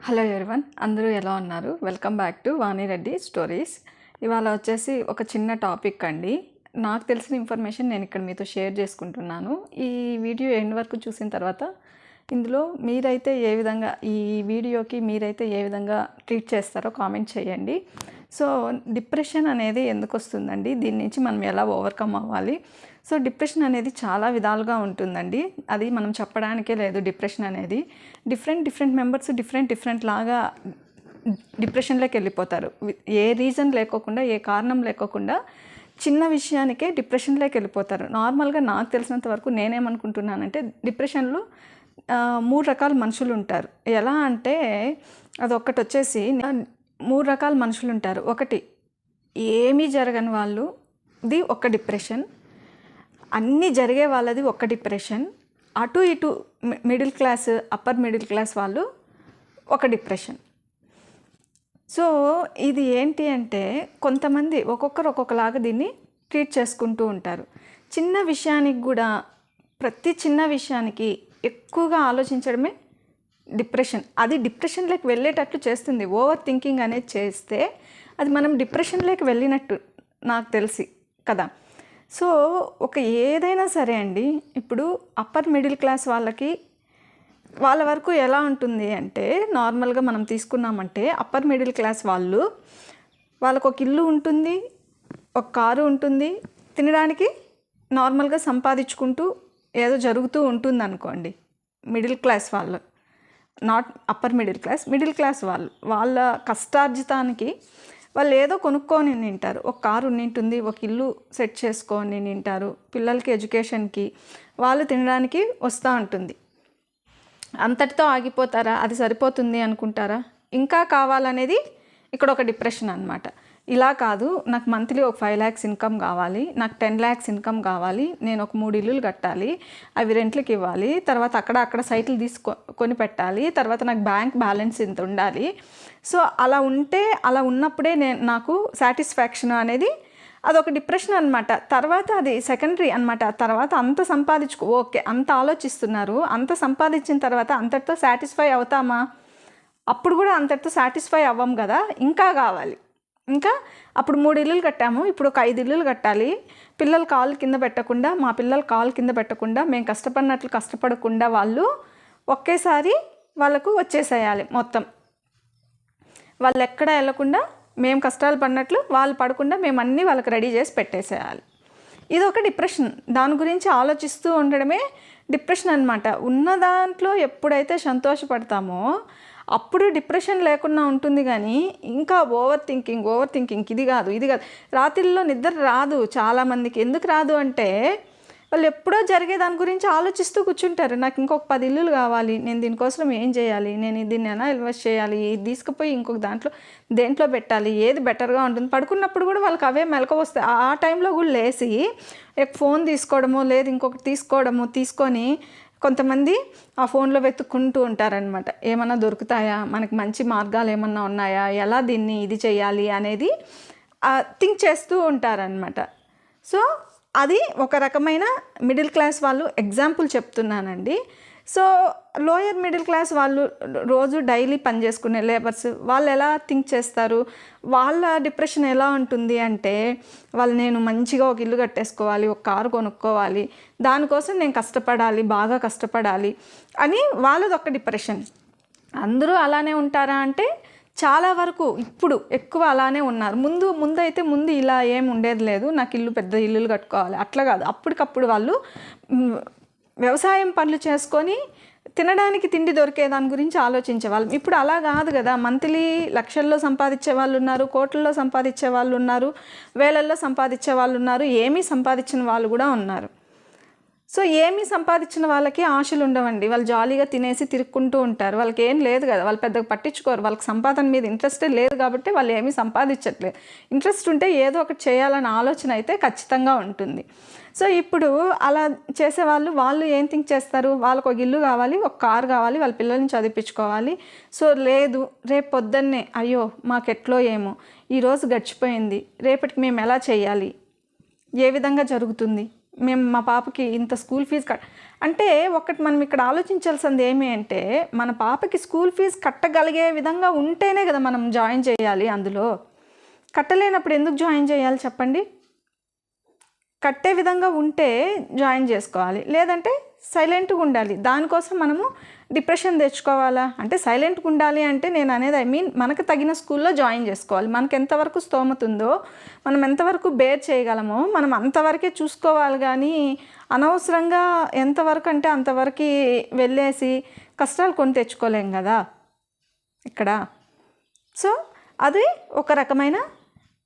Hello everyone, అందరూ ఎలా ఉన్నారు? Welcome back to Vani Reddy stories. ఇవాళ వచ్చేసి ఒక చిన్న టాపిక్ అండి. నాకు తెలిసిన ఇన్ఫర్మేషన్ నేను ఇక్కడ మీతో షేర్ చేసుకుంటున్నాను. ఈ వీడియో ఎండ్ వరకు చూసిన తర్వాత ఇందులో మీరైతే ఏ విధంగా ఈ వీడియోకి మీరైతే ఏ విధంగా ట్రీట్ చేస్తారో కామెంట్ చేయండి. సో డిప్రెషన్ అనేది ఎందుకు వస్తుందండి, దీని నుంచి మనం ఎలా ఓవర్కమ్ అవ్వాలి? సో డిప్రెషన్ అనేది చాలా విధాలుగా ఉంటుందండి. అది మనం చెప్పడానికే లేదు. డిప్రెషన్ అనేది డిఫరెంట్ మెంబర్స్ డిఫరెంట్ లాగా డిప్రెషన్లోకి వెళ్ళిపోతారు. ఏ రీజన్ లేకోకుండా, ఏ కారణం లేకోకుండా చిన్న విషయానికే డిప్రెషన్లోకి వెళ్ళిపోతారు. నార్మల్గా నాకు తెలిసినంత వరకు నేనేమనుకుంటున్నానంటే, డిప్రెషన్లో 3 రకాల మనుషులు ఉంటారు. ఎలా అంటే అదొక్కటి వచ్చేసి 3 రకాల మనుషులు ఉంటారు. ఒకటి ఏమీ జరగని వాళ్ళు, ఇది ఒక డిప్రెషన్. అన్నీ జరిగే వాళ్ళది ఒక డిప్రెషన్. అటు ఇటు middle class, upper middle class వాళ్ళు ఒక డిప్రెషన్. సో ఇది ఏంటి అంటే, కొంతమంది ఒక్కొక్కరు ఒక్కొక్కలాగా దీన్ని ట్రీట్ చేసుకుంటూ ఉంటారు. చిన్న విషయానికి కూడా, ప్రతి చిన్న విషయానికి ఎక్కువగా ఆలోచించడమే డిప్రెషన్. అది డిప్రెషన్లోకి వెళ్ళేటట్లు చేస్తుంది. ఓవర్ థింకింగ్ అనేది చేస్తే అది మనం డిప్రెషన్లోకి వెళ్ళినట్టు నాకు తెలిసి కదా. సో ఏదైనా సరే అండి, ఇప్పుడు అప్పర్ మిడిల్ క్లాస్ వాళ్ళ వరకు ఎలా ఉంటుంది అంటే, నార్మల్గా మనం తీసుకున్నామంటే అప్పర్ మిడిల్ క్లాస్ వాళ్ళకు ఒక ఇల్లు ఉంటుంది, ఒక కారు ఉంటుంది, తినడానికి నార్మల్గా సంపాదించుకుంటూ ఏదో జరుగుతూ ఉంటుంది అనుకోండి. మిడిల్ క్లాస్ వాళ్ళు, నాట్ అప్పర్ మిడిల్ క్లాస్ వాళ్ళ కష్టార్జితానికి వాళ్ళు ఏదో కొనుక్కొని తింటారు. ఒక కారు ఉంటుంది, ఒక ఇల్లు సెట్ చేసుకొని తింటారు, పిల్లలకి ఎడ్యుకేషన్కి వాళ్ళు తినడానికి వస్తూ ఉంటుంది. అంతటితో ఆగిపోతారా? అది సరిపోతుంది అనుకుంటారా? ఇంకా కావాలనేది ఇక్కడ ఒక డిప్రెషన్ అనమాట. ఇలా కాదు, నాకు మంత్లీ ఒక 5 lakhs ఇన్కమ్ కావాలి, నాకు 10 lakhs ఇన్కమ్ కావాలి, నేను ఒక 3 ఇల్లులు కట్టాలి, అవి రెంట్లకి ఇవ్వాలి, తర్వాత అక్కడ సైట్లు కొని పెట్టాలి, తర్వాత నాకు బ్యాంక్ బ్యాలెన్స్ ఇంత ఉండాలి. సో అలా ఉన్నప్పుడే నాకు సాటిస్ఫాక్షన్ అనేది అదొక డిప్రెషన్ అనమాట. తర్వాత అది సెకండరీ అనమాట. తర్వాత అంత ఓకే, అంత ఆలోచిస్తున్నారు, అంత సంపాదించిన తర్వాత అంతటితో సాటిస్ఫై అవుతామా? అప్పుడు కూడా అంతటితో సాటిస్ఫై అవ్వం కదా, ఇంకా కావాలి. ఇంకా అప్పుడు 3 ఇల్లులు కట్టాము, ఇప్పుడు ఒక 5 ఇల్లులు కట్టాలి, పిల్లలు కాలు కింద పెట్టకుండా, మా పిల్లలు కాలు కింద పెట్టకుండా, మేము కష్టపడినట్లు కష్టపడకుండా వాళ్ళు ఒకేసారి వాళ్ళకు వచ్చేసేయాలి మొత్తం. వాళ్ళు ఎక్కడ వెళ్ళకుండా, మేము కష్టాలు పడినట్లు వాళ్ళు పడకుండా మేము అన్నీ వాళ్ళకి రెడీ చేసి పెట్టేసేయాలి. ఇది ఒక డిప్రెషన్. దాని గురించి ఆలోచిస్తూ ఉండడమే డిప్రెషన్ అనమాట. ఉన్న దాంట్లో ఎప్పుడైతే సంతోషపడతామో అప్పుడు డిప్రెషన్ లేకుండా ఉంటుంది. కానీ ఇంకా ఓవర్ థింకింగ్ ఇది కాదు. రాత్రిలో నిద్ర రాదు చాలామందికి. ఎందుకు రాదు అంటే, వాళ్ళు ఎప్పుడో జరిగే దాని గురించి ఆలోచిస్తూ కూర్చుంటారు. నాకు ఇంకొక 10 ఇల్లులు కావాలి, నేను దీనికోసం ఏం చేయాలి, నేను దీన్ని ఎలా ఇన్వెస్ట్ చేయాలి, ఇది తీసుకుపోయి ఇంకొక దేంట్లో పెట్టాలి, ఏది బెటర్గా ఉంటుంది. పడుకున్నప్పుడు కూడా వాళ్ళకి అవే మెలకువ వస్తాయి. ఆ టైంలో కూడా లేచి ఫోన్ తీసుకోవడము, లేదు ఇంకొకటి తీసుకొని కొంతమంది ఆ ఫోన్లో వెతుక్కుంటూ ఉంటారనమాట. ఏమన్నా దొరుకుతాయా, మనకి మంచి మార్గాలు ఏమన్నా ఉన్నాయా, ఎలా దీన్ని ఇది చేయాలి అనేది థింక్ చేస్తూ ఉంటారనమాట. సో అది ఒక రకమైన మిడిల్ క్లాస్ వాళ్ళు ఎగ్జాంపుల్ చెప్తున్నానండి. సో లోయర్ మిడిల్ క్లాస్ వాళ్ళు రోజు డైలీ పని చేసుకునే లేబర్స్ వాళ్ళు ఎలా థింక్ చేస్తారు, వాళ్ళ డిప్రెషన్ ఎలా ఉంటుంది అంటే, నేను మంచిగా ఒక ఇల్లు కట్టేసుకోవాలి, ఒక కారు కొనుక్కోవాలి, దానికోసం నేను కష్టపడాలి, బాగా కష్టపడాలి అని వాళ్ళది ఒక డిప్రెషన్. అందరూ అలానే ఉంటారా అంటే చాలా వరకు ఇప్పుడు ఎక్కువ అలానే ఉన్నారు. ముందు ఇలా ఏం ఉండేది లేదు, నాకు పెద్ద ఇల్లులు కట్టుకోవాలి అట్లా కాదు. అప్పటికప్పుడు వాళ్ళు వ్యవసాయం పనులు చేసుకొని తినడానికి తిండి దొరికే దాని గురించి ఆలోచించేవాళ్ళు. ఇప్పుడు అలా కాదు కదా. మంత్లీ లక్షల్లో సంపాదించే వాళ్ళు ఉన్నారు, కోట్లలో సంపాదించే వాళ్ళు ఉన్నారు, వేలల్లో సంపాదించే వాళ్ళు ఉన్నారు, ఏమీ సంపాదించిన వాళ్ళు కూడా ఉన్నారు. సో ఏమీ సంపాదించిన వాళ్ళకి ఆశలు ఉండవండి. వాళ్ళు జాలీగా తినేసి తిరుక్కుంటూ ఉంటారు. వాళ్ళకి ఏం లేదు కదా, వాళ్ళు పెద్దగా పట్టించుకోరు. వాళ్ళకి సంపాదన మీద ఇంట్రెస్టే లేదు కాబట్టి వాళ్ళు ఏమీ సంపాదించట్లేదు. ఇంట్రెస్ట్ ఉంటే ఏదో ఒకటి చేయాలన్న ఆలోచన అయితే ఖచ్చితంగా ఉంటుంది. సో ఇప్పుడు అలా చేసేవాళ్ళు ఏం థింక్ చేస్తారు, వాళ్ళకు ఒక ఇల్లు కావాలి, ఒక కారు కావాలి, వాళ్ళ పిల్లల్ని చదివించుకోవాలి. సో లేదు, రేపు పొద్దున్నే అయ్యో మాకెట్లో ఏమో ఈరోజు గడిచిపోయింది, రేపటికి మేము ఎలా చేయాలి, ఏ విధంగా జరుగుతుంది, మేము మా పాపకి ఇంత స్కూల్ ఫీజు అంటే ఒకటి మనం ఇక్కడ ఆలోచించాల్సింది ఏమి అంటే మన పాపకి స్కూల్ ఫీజు కట్టగలిగే విధంగా ఉంటేనే కదా మనం జాయిన్ చేయాలి. అందులో కట్టలేనప్పుడు ఎందుకు జాయిన్ చేయాలి చెప్పండి? కట్టే విధంగా ఉంటే జాయిన్ చేసుకోవాలి, లేదంటే సైలెంట్గా ఉండాలి. దానికోసం మనము డిప్రెషన్ తెచ్చుకోవాలా? అంటే సైలెంట్గా ఉండాలి అంటే నేను అనేది మనకు తగిన స్కూల్లో జాయిన్ చేసుకోవాలి. మనకు ఎంతవరకు స్తోమత ఉందో, మనం ఎంతవరకు బేర్ చేయగలమో మనం అంతవరకే చూసుకోవాలి. కానీ అనవసరంగా ఎంతవరకు అంటే అంతవరకు వెళ్ళేసి కష్టాలు కొని తెచ్చుకోలేం కదా ఇక్కడ. సో అది ఒక రకమైన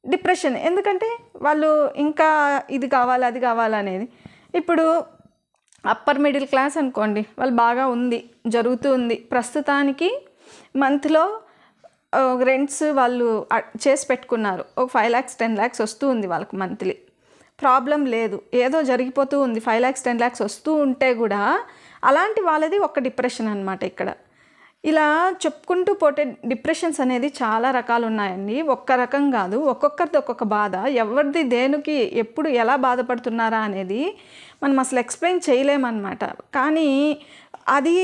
డిప్రెషన్. ఎందుకంటే వాళ్ళు ఇంకా ఇది కావాలి అది కావాలనేది. ఇప్పుడు అప్పర్ మిడిల్ క్లాస్ అనుకోండి, వాళ్ళు బాగా జరుగుతూ ఉంది ప్రస్తుతానికి. మంత్లో రెంట్స్ వాళ్ళు చేసి పెట్టుకున్నారు. ఒక 5 lakhs 10 lakhs వస్తూ ఉంది వాళ్ళకి మంత్లీ, ప్రాబ్లం లేదు. ఏదో జరిగిపోతూ ఉంది, 5 lakhs 10 lakhs వస్తూ ఉంటే కూడా అలాంటి వాళ్ళది ఒక డిప్రెషన్ అనమాట ఇక్కడ. ఇలా చెప్పుకుంటూ పోతే డిప్రెషన్స్ అనేది చాలా రకాలు ఉన్నాయండి. ఒక్క రకం కాదు, ఒక్కొక్కరిది ఒక్కొక్క బాధ. ఎవరిది దేనికి ఎప్పుడు ఎలా బాధపడుతున్నారా అనేది మనం అసలు ఎక్స్ప్లెయిన్ చేయలేమన్నమాట. కానీ అది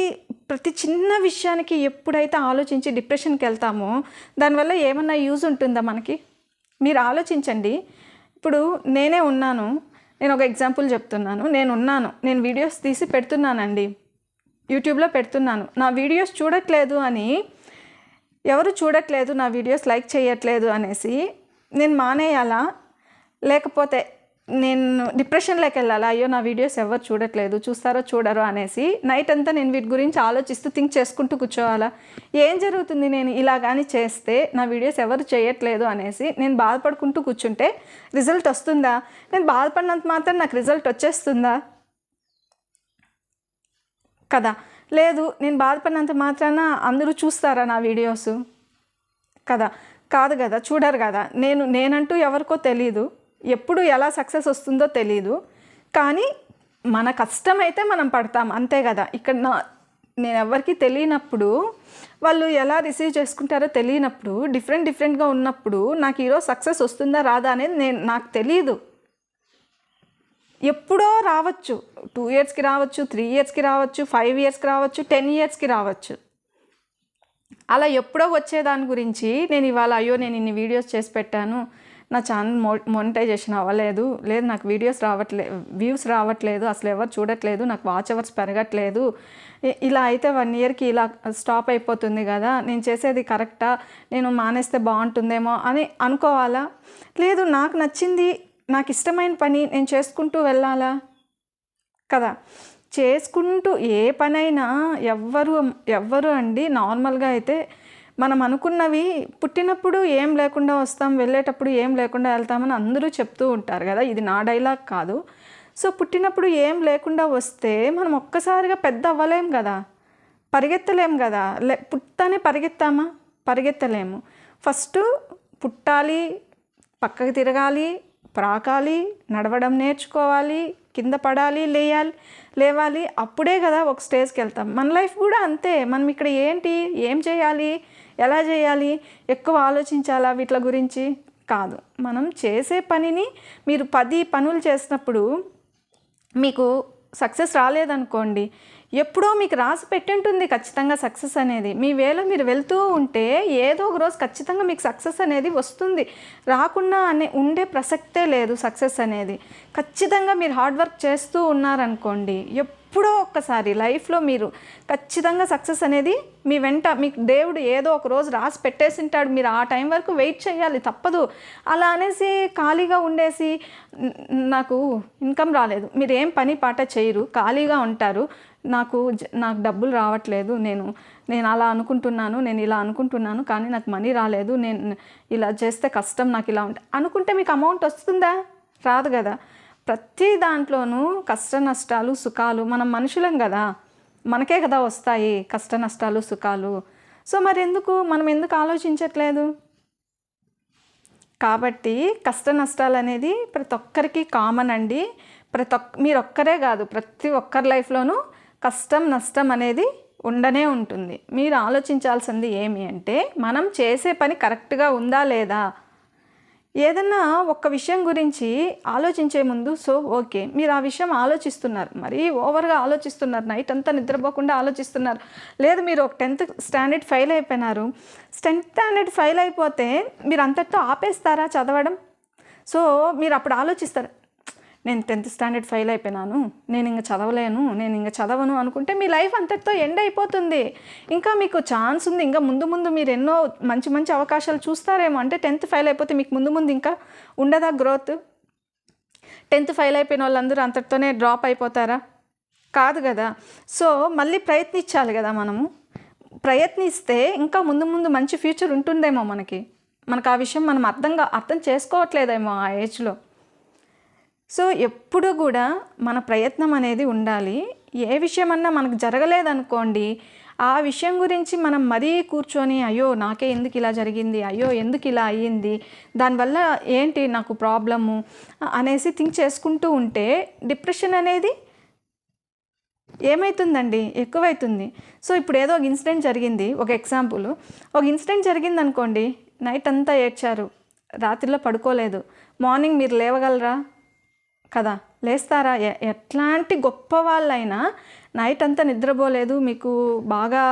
ప్రతి చిన్న విషయానికి ఎప్పుడైతే ఆలోచించి డిప్రెషన్కి వెళ్తామో దానివల్ల ఏమన్నా యూజ్ ఉంటుందా మనకి? మీరు ఆలోచించండి. ఇప్పుడు నేనే ఉన్నాను, నేను ఒక ఎగ్జాంపుల్ చెప్తున్నాను. నేను వీడియోస్ తీసి పెడుతున్నానండి, యూట్యూబ్లో పెడుతున్నాను. నా వీడియోస్ చూడట్లేదు అని, ఎవరు చూడట్లేదు, నా వీడియోస్ లైక్ చేయట్లేదు అనేసి నేను మానేయాలా? లేకపోతే నేను డిప్రెషన్లోకి వెళ్ళాలా? అయ్యో నా వీడియోస్ ఎవరు చూడట్లేదు, చూస్తారో చూడరో అనేసి నైట్ అంతా నేను వీటి గురించి ఆలోచిస్తూ థింక్ చేసుకుంటూ కూర్చోవాలా? ఏం జరుగుతుంది? నేను ఇలా కానీ చేస్తే, నా వీడియోస్ ఎవరు చేయట్లేదు అనేసి నేను బాధపడుకుంటూ కూర్చుంటే రిజల్ట్ వస్తుందా? నేను బాధపడినంత మాత్రం నాకు రిజల్ట్ వచ్చేస్తుందా? కదా. లేదు, నేను బాధపడినంత మాత్రాన అందరూ చూస్తారా నా వీడియోస్? కదా, కాదు కదా, చూడరు కదా. నేనంటూ ఎవరికో తెలీదు, ఎప్పుడు ఎలా సక్సెస్ వస్తుందో తెలీదు. కానీ మన కష్టమైతే మనం పడతాం, అంతే కదా. ఇక్కడ నేను ఎవరికి తెలియనప్పుడు, వాళ్ళు ఎలా రిసీవ్ చేసుకుంటారో తెలియనప్పుడు, డిఫరెంట్గా ఉన్నప్పుడు నాకు ఈరోజు సక్సెస్ వస్తుందా రాదా అనేది నాకు తెలీదు. ఎప్పుడో రావచ్చు, 2 yearsకి రావచ్చు, 3 yearsకి రావచ్చు, 5 yearsకి రావచ్చు, 10 yearsకి రావచ్చు. అలా ఎప్పుడో వచ్చేదాని గురించి నేను ఇవాళ అయ్యో నేను ఇన్ని వీడియోస్ చేసి పెట్టాను, నా ఛానల్ మోనిటైజేషన్ అవ్వలేదు, లేదు నాకు వ్యూస్ రావట్లేదు, అసలు ఎవరు చూడట్లేదు, నాకు వాచ్ అవర్స్ పెరగట్లేదు, ఇలా అయితే 1 yearకి ఇలా స్టాప్ అయిపోతుంది కదా, నేను చేసేది కరెక్టా, నేను మానేస్తే బాగుంటుందేమో అని అనుకోవాలా? లేదు, నాకు నచ్చింది, నాకు ఇష్టమైన పని నేను చేసుకుంటూ వెళ్ళాలా? కదా. చేసుకుంటూ ఏ పనైనా ఎవ్వరు అండి నార్మల్గా అయితే మనం అనుకున్నవి పుట్టినప్పుడు ఏం లేకుండా వస్తాం, వెళ్ళేటప్పుడు ఏం లేకుండా వెళ్తామని అందరూ చెప్తూ ఉంటారు కదా. ఇది నా డైలాగ్ కాదు. సో పుట్టినప్పుడు ఏం లేకుండా వస్తే మనం ఒక్కసారిగా పెద్ద అవ్వలేం కదా, పరిగెత్తలేం కదా. పుట్టానే పరిగెత్తామా? పరిగెత్తలేము. ఫస్ట్ పుట్టాలి, పక్కకి తిరగాలి, ప్రాకాలి, నడవడం నేర్చుకోవాలి, కింద పడాలి, లేవాలి, అప్పుడే కదా ఒక స్టేజ్కి వెళ్తాం. మన లైఫ్ కూడా అంతే. మనం ఇక్కడ ఏం చేయాలి, ఎలా చేయాలి, ఎక్కువ ఆలోచించాలా వీటి గురించి కాదు. మనం చేసే పనిని మీరు 10 పనులు చేసినప్పుడు మీకు సక్సెస్ రాలేదనుకోండి, ఎప్పుడో మీకు రాసి పెట్టుంటుంది ఖచ్చితంగా సక్సెస్ అనేది. మీ వేలో మీరు వెళ్తూ ఉంటే ఏదో ఒక రోజు ఖచ్చితంగా మీకు సక్సెస్ అనేది వస్తుంది. రాకుండా ఉండే ప్రసక్తే లేదు. సక్సెస్ అనేది ఖచ్చితంగా మీరు హార్డ్ వర్క్ చేస్తూ ఉన్నారనుకోండి, ఎప్పుడో ఒక్కసారి లైఫ్లో మీరు ఖచ్చితంగా సక్సెస్ అనేది మీ వెంట మీకు దేవుడు ఏదో ఒక రోజు రాసి పెట్టేసింటాడు. మీరు ఆ టైం వరకు వెయిట్ చేయాలి, తప్పదు. అలా అనేసి ఖాళీగా ఉండేసి నాకు ఇన్కమ్ రాలేదు, మీరు ఏం పని పాట చేయరు, ఖాళీగా ఉంటారు, నాకు డబ్బులు రావట్లేదు, నేను అలా అనుకుంటున్నాను, నేను ఇలా అనుకుంటున్నాను, కానీ నాకు మనీ రాలేదు, నేను ఇలా చేస్తే కష్టం, నాకు ఇలా అనుకుంటే మీకు అమౌంట్ వస్తుందా? రాదు కదా. ప్రతి దాంట్లోనూ కష్ట నష్టాలు సుఖాలు, మనం మనుషులం కదా, మనకే కదా వస్తాయి కష్ట నష్టాలు సుఖాలు. సో మనం ఎందుకు ఆలోచించట్లేదు? కాబట్టి కష్ట నష్టాలు అనేది ప్రతి ఒక్కరికి కామన్ అండి. మీరు ఒక్కరే కాదు, ప్రతి ఒక్కరి లైఫ్లోనూ కష్టం నష్టం అనేది ఉండనే ఉంటుంది. మీరు ఆలోచించాల్సింది ఏమి అంటే, మనం చేసే పని కరెక్ట్గా ఉందా లేదా? ఏదన్నా ఒక్క విషయం గురించి ఆలోచించే ముందు ఓకే మీరు ఆ విషయం ఆలోచిస్తున్నారు, మరీ ఓవర్గా ఆలోచిస్తున్నారు, నైట్ అంతా నిద్రపోకుండా ఆలోచిస్తున్నారు. లేదు మీరు ఒక 10th స్టాండర్డ్ ఫెయిల్ అయిపోయినారు, 10th స్టాండర్డ్ ఫెయిల్ అయిపోతే మీరు అంతటితో ఆపేస్తారా చదవడం? మీరు అప్పుడు ఆలోచిస్తారు, నేను 10th స్టాండర్డ్ ఫెయిల్ అయిపోయినాను, నేను ఇంక చదవలేను, నేను ఇంక చదవను అనుకుంటే మీ లైఫ్ అంతటితో ఎండ్ అయిపోతుంది. ఇంకా మీకు ఛాన్స్ ఉంది, ఇంకా ముందు ముందు మీరు ఎన్నో మంచి మంచి అవకాశాలు చూస్తారేమో. అంటే 10th ఫెయిల్ అయిపోతే మీకు ముందు ముందు ఇంకా ఉండదా గ్రోత్? 10th ఫెయిల్ అయిపోయిన వాళ్ళందరూ అంతటితోనే డ్రాప్ అయిపోతారా? కాదు కదా. మళ్ళీ ప్రయత్నించాలి కదా. మనము ప్రయత్నిస్తే ఇంకా ముందు ముందు మంచి ఫ్యూచర్ ఉంటుందేమో మనకు ఆ విషయం మనం అర్థం చేసుకోవట్లేదేమో ఆ ఏజ్లో. ఎప్పుడు కూడా మన ప్రయత్నం అనేది ఉండాలి. ఏ విషయమన్నా మనకు జరగలేదనుకోండి, ఆ విషయం గురించి మనం మరీ కూర్చొని అయ్యో నాకే ఎందుకు ఇలా జరిగింది, అయ్యో ఎందుకు ఇలా అయ్యింది, దానివల్ల ఏంటి నాకు ప్రాబ్లము అనేసి థింక్ చేసుకుంటూ ఉంటే డిప్రెషన్ అనేది ఏమవుతుందండి, ఎక్కువైతుంది. ఇప్పుడు ఏదో ఒక ఇన్సిడెంట్ జరిగింది, ఒక ఎగ్జాంపుల్, ఒక ఇన్సిడెంట్ జరిగింది అనుకోండి, నైట్ అంతా ఏడ్చారు, రాత్రిలో పడుకోలేదు, మార్నింగ్ మీరు లేవగలరా? కదా, లేస్తారా? ఎట్లాంటి గొప్ప వాళ్ళైనా నైట్ అంతా నిద్రపోలేదు, మీకు బాగా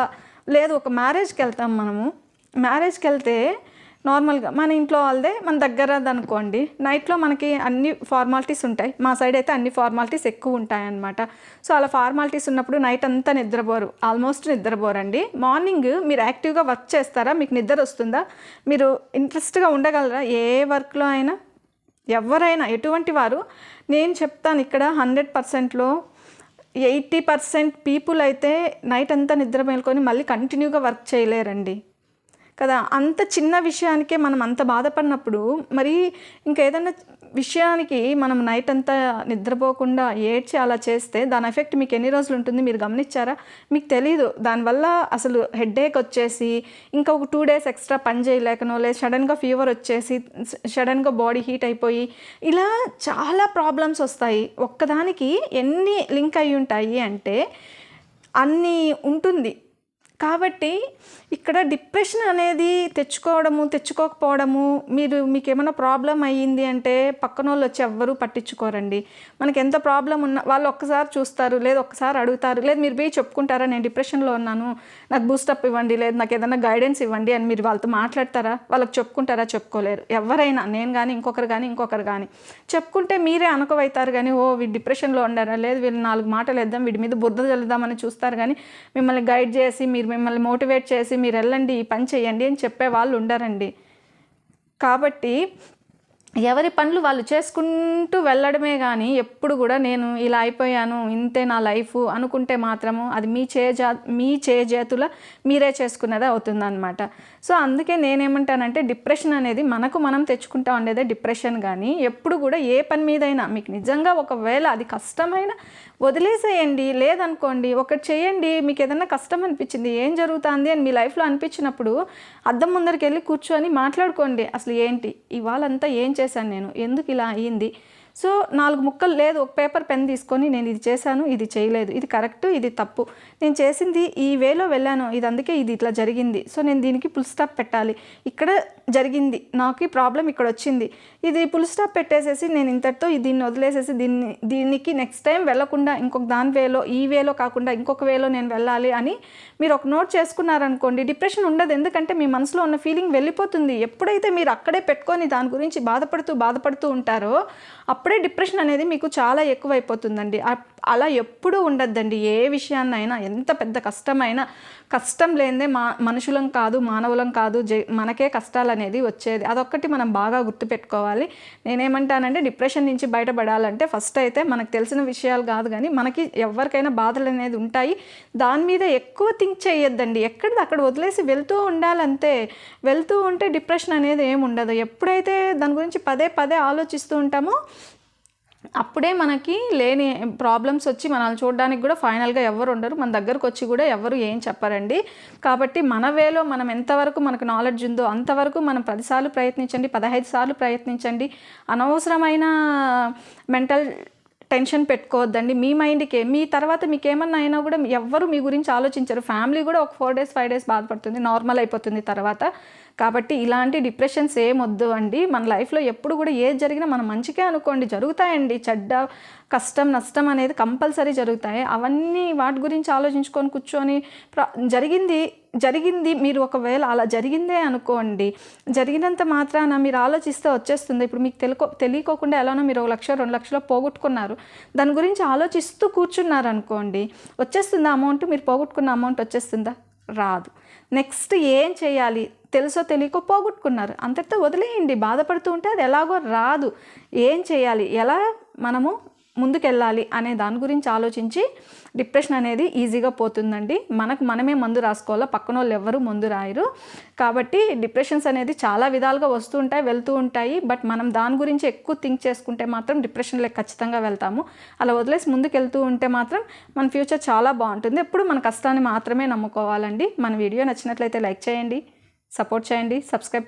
లేదు. ఒక మ్యారేజ్కి వెళ్తాం మనము, మ్యారేజ్కి వెళ్తే నార్మల్గా మన ఇంట్లో వాళ్ళదే మన దగ్గర అనుకోండి, నైట్లో మనకి అన్ని ఫార్మాలిటీస్ ఉంటాయి. మా సైడ్ అయితే అన్ని ఫార్మాలిటీస్ ఎక్కువ ఉంటాయన్నమాట. అలా ఫార్మాలిటీస్ ఉన్నప్పుడు నైట్ అంతా నిద్రపోరు, ఆల్మోస్ట్ నిద్రపోరండి. మార్నింగ్ మీరు యాక్టివ్గా వర్క్ చేస్తారా? మీకు నిద్ర వస్తుందా? మీరు ఇంట్రెస్ట్గా ఉండగలరా? ఏ వర్క్లో అయినా ఎవరైనా ఎటువంటి వారు, నేను చెప్తాను ఇక్కడ 100%లో 80% పీపుల్ అయితే నైట్ అంతా నిద్ర మేల్కొని మళ్ళీ కంటిన్యూగా వర్క్ చేయలేరండి కదా. అంత చిన్న విషయానికే మనం అంత బాధపడినప్పుడు మరి ఇంకా ఏదైనా విషయానికి మనం నైట్ అంతా నిద్రపోకుండా ఏడ్చి అలా చేస్తే దాని ఎఫెక్ట్ మీకు ఎన్ని రోజులు ఉంటుంది మీరు గమనించారా? మీకు తెలీదు. దానివల్ల అసలు హెడేక్ వచ్చేసి ఇంకా ఒక 2 days ఎక్స్ట్రా పని చేయలేకనో, లేదు సడన్గా ఫీవర్ వచ్చేసి సడన్గా బాడీ హీట్ అయిపోయి ఇలా చాలా ప్రాబ్లమ్స్ వస్తాయి. ఒక్కదానికి ఎన్ని లింక్ అయి ఉంటాయి అంటే అన్నీ ఉంటుంది. కాబట్టి ఇక్కడ డిప్రెషన్ అనేది తెచ్చుకోకపోవడము, మీకు ఏమైనా ప్రాబ్లం అయ్యింది అంటే పక్కన వాళ్ళు వచ్చి ఎవ్వరూ పట్టించుకోరండి. మనకి ఎంత ప్రాబ్లం ఉన్నా వాళ్ళు ఒక్కసారి చూస్తారు, లేదు ఒక్కసారి అడుగుతారు, లేదు మీరు పోయి చెప్పుకుంటారా నేను డిప్రెషన్లో ఉన్నాను, నాకు బూస్టప్ ఇవ్వండి, లేదు నాకు ఏదైనా గైడెన్స్ ఇవ్వండి అని మీరు వాళ్ళతో మాట్లాడతారా? వాళ్ళకి చెప్పుకుంటారా? చెప్పుకోలేరు. ఎవరైనా, నేను కానీ ఇంకొకరు కానీ చెప్పుకుంటే మీరే అనుకవైతారు కానీ ఓ వీడు డిప్రెషన్లో ఉండారా, లేదు వీళ్ళు 4 మాటలు వేద్దాం, వీడి మీద బురద చల్లుదామని చూస్తారు కానీ మిమ్మల్ని గైడ్ చేసి మిమ్మల్ని మోటివేట్ చేసి మీరు వెళ్ళండి ఈ పని చేయండి అని చెప్పే వాళ్ళు ఉండరండి. కాబట్టి ఎవరి పనులు వాళ్ళు చేసుకుంటూ వెళ్ళడమే కానీ ఎప్పుడు కూడా నేను ఇలా అయిపోయాను, ఇంతే నా లైఫ్ అనుకుంటే మాత్రము అది మీ చేజేతుల మీరే చేసుకునేదే అవుతుందన్నమాట. అందుకే నేనేమంటానంటే డిప్రెషన్ అనేది మనకు మనం తెచ్చుకుంటా ఉండేదే డిప్రెషన్. కానీ ఎప్పుడు కూడా ఏ పని మీదైనా మీకు నిజంగా ఒకవేళ అది కష్టమైన వదిలేసేయండి, లేదనుకోండి ఒకటి చేయండి. మీకు ఏదైనా కష్టం అనిపించింది, ఏం జరుగుతుంది అని మీ లైఫ్లో అనిపించినప్పుడు అద్దం ముందరికి వెళ్ళి కూర్చొని మాట్లాడుకోండి. అసలు ఏంటి ఇవాళంతా ఏం చేశాను నేను, ఎందుకు ఇలా అయ్యింది, 4 ముక్కలు లేదు ఒక పేపర్ పెన్ తీసుకొని నేను ఇది చేశాను, ఇది చేయలేదు, ఇది కరెక్ట్, ఇది తప్పు, నేను చేసింది ఈ వేలో వెళ్ళాను, ఇది అందుకే ఇది ఇట్లా జరిగింది, నేను దీనికి ఫుల్ స్టాప్ పెట్టాలి, ఇక్కడ జరిగింది, నాకు ఈ ప్రాబ్లం ఇక్కడ వచ్చింది, ఇది ఫుల్ స్టాప్ పెట్టేసేసి నేను ఇంతటితో దీన్ని వదిలేసేసి దీనికి నెక్స్ట్ టైం వెళ్ళకుండా ఇంకొక దాని వేలో, ఈ వేలో కాకుండా ఇంకొక వేలో నేను వెళ్ళాలి అని మీరు ఒక నోట్ చేసుకున్నారనుకోండి, డిప్రెషన్ ఉండదు. ఎందుకంటే మీ మనసులో ఉన్న ఫీలింగ్ వెళ్ళిపోతుంది. ఎప్పుడైతే మీరు అక్కడే పెట్టుకొని దాని గురించి బాధపడుతూ ఉంటారో అప్పుడే డిప్రెషన్ అనేది మీకు చాలా ఎక్కువైపోతుందండి. అలా ఎప్పుడూ ఉండద్దండి. ఏ విషయాన్నైనా ఎంత పెద్ద కష్టం లేనిదే మనుషులం కాదు, మానవులం కాదు, మనకే కష్టాలు అనేది వచ్చేది. అదొక్కటి మనం బాగా గుర్తుపెట్టుకోవాలి. నేనేమంటానంటే డిప్రెషన్ నుంచి బయటపడాలంటే ఫస్ట్ అయితే మనకు తెలిసిన విషయాలు కాదు కానీ మనకి ఎవరికైనా బాధలు అనేది ఉంటాయి, దాని మీద ఎక్కువ థింక్ చేయొద్దండి. ఎక్కడిది అక్కడ వదిలేసి వెళ్తూ ఉండాలంతే. వెళ్తూ ఉంటే డిప్రెషన్ అనేది ఏమి ఉండదు. ఎప్పుడైతే దాని గురించి పదే ఆలోచిస్తూ ఉంటామో అప్పుడే మనకి లేని ప్రాబ్లమ్స్ వచ్చి మనల్ని చూడడానికి కూడా ఫైనల్గా ఎవరు ఉండరు, మన దగ్గరకు వచ్చి కూడా ఎవరు ఏం చెప్పరండి. కాబట్టి మన వేలో మనం ఎంతవరకు మనకు నాలెడ్జ్ ఉందో అంతవరకు మనం 10 సార్లు ప్రయత్నించండి, 15 సార్లు ప్రయత్నించండి. అనవసరమైన మెంటల్ టెన్షన్ పెట్టుకోవద్దండి. మీ మైండ్‌కే మీ తర్వాత మీకేమన్నా అయినా కూడా ఎవ్వరు మీ గురించి ఆలోచించరు. ఫ్యామిలీ కూడా ఒక 4 డేస్ 5 డేస్ బాధపడుతుంది. నార్మల్ అయిపోతుంది తర్వాత. కాబట్టి ఇలాంటి డిప్రెషన్స్ ఏమొద్దు అండి. మన లైఫ్లో ఎప్పుడు కూడా ఏది జరిగినా మనం మంచికే అనుకోండి. జరుగుతాయండి చెడ్డ, కష్టం, నష్టం అనేది కంపల్సరీ జరుగుతాయి. అవన్నీ వాటి గురించి ఆలోచించుకొని కూర్చొని జరిగింది మీరు ఒకవేళ అలా జరిగిందే అనుకోండి, జరిగినంత మాత్రాన మీరు ఆలోచిస్తే వచ్చేస్తుంది. ఇప్పుడు మీకు తెలియకోకుండా ఎలానో మీరు 1 లక్ష 2 లక్షలు పోగొట్టుకున్నారు. దాని గురించి ఆలోచిస్తూ కూర్చున్నారు అనుకోండి, వచ్చేస్తుందా అమౌంట్? మీరు పోగొట్టుకున్న అమౌంట్ వచ్చేస్తుందా? రాదు. నెక్స్ట్ ఏం చేయాలి? తెలుసో తెలియకో పోగొట్టుకున్నారు, అంతటితో వదిలేయండి. బాధపడుతూ ఉంటే అది ఎలాగో రాదు. ఏం చేయాలి, ఎలా మనము ముందుకెళ్ళాలి అనే దాని గురించి ఆలోచించి డిప్రెషన్ అనేది ఈజీగా పోతుందండి. మనకు మనమే మందు రాసుకోవాలా, పక్కన వాళ్ళు ఎవ్వరూ మందు రాయరు. కాబట్టి డిప్రెషన్స్ అనేది చాలా విధాలుగా వస్తూ ఉంటాయి, వెళ్తూ ఉంటాయి. బట్ మనం దాని గురించి ఎక్కువ థింక్ చేసుకుంటే మాత్రం డిప్రెషన్లో ఖచ్చితంగా వెళ్తాము. అలా వదిలేసి ముందుకు వెళ్తూ ఉంటే మాత్రం మన ఫ్యూచర్ చాలా బాగుంటుంది. ఎప్పుడు మన కష్టాన్ని మాత్రమే నమ్ముకోవాలండి. మన వీడియో నచ్చినట్లయితే లైక్ చేయండి, సపోర్ట్ చేయండి, సబ్స్క్రైబ్